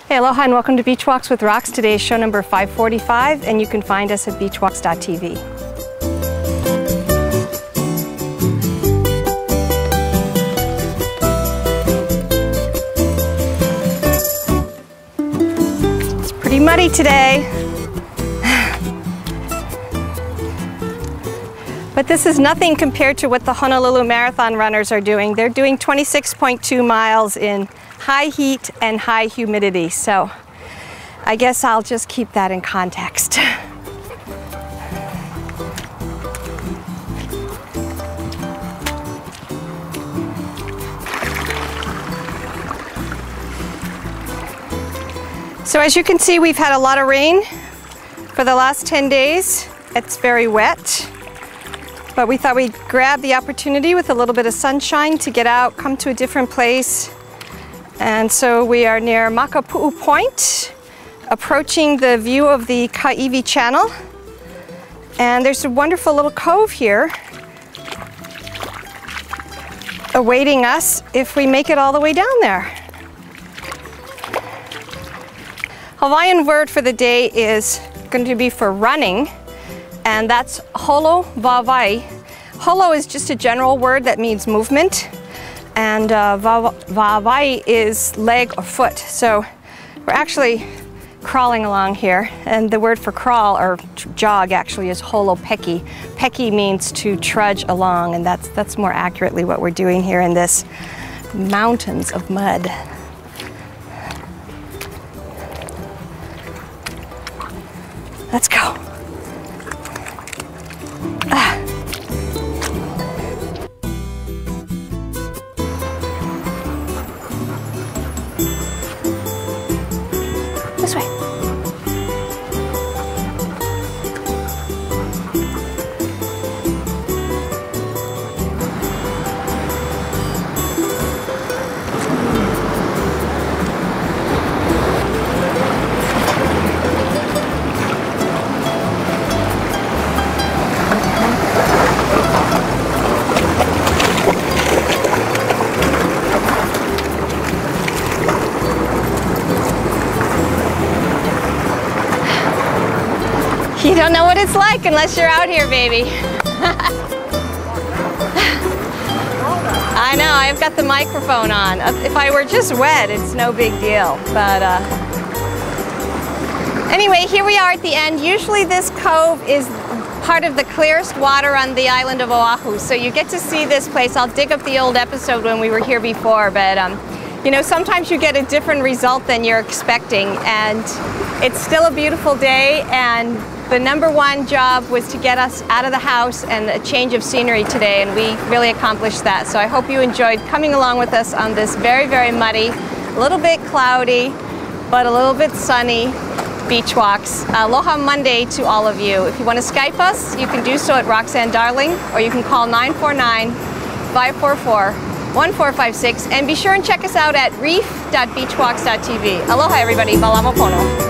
Hey, aloha and welcome to Beach Walks with Rocks. Today is show number 545 and you can find us at beachwalks.tv. It's pretty muddy today. But this is nothing compared to what the Honolulu Marathon runners are doing. They're doing 26.2 miles in high heat and high humidity, so I guess I'll just keep that in context. So as you can see, we've had a lot of rain for the last 10 days. It's very wet, but we thought we'd grab the opportunity with a little bit of sunshine to get out, come to a different place. And so we are near Makapuʻu Point, approaching the view of the Kaiwi Channel. And there's a wonderful little cove here awaiting us if we make it all the way down there. Hawaiian word for the day is going to be for running, and that's Holo, wāwae. Holo is just a general word that means movement. And wāwae is leg or foot. So we're actually crawling along here. And the word for crawl or jog actually is holo peki. Peki means to trudge along, and that's more accurately what we're doing here in this mountains of mud. Let's go. This way. You don't know what it's like unless you're out here, baby. I know, I've got the microphone on. If I were just wet, it's no big deal. But anyway, here we are at the end. Usually this cove is part of the clearest water on the island of Oahu. So you get to see this place. I'll dig up the old episode when we were here before, but you know, sometimes you get a different result than you're expecting, and it's still a beautiful day, and the #1 job was to get us out of the house and a change of scenery today, and we really accomplished that. So I hope you enjoyed coming along with us on this very, very muddy, a little bit cloudy, but a little bit sunny beach walks. Aloha Monday to all of you. If you want to Skype us, you can do so at Roxanne Darling, or you can call 949-544-1456, and be sure and check us out at reef.beachwalks.tv. Aloha everybody, Balamo Pono.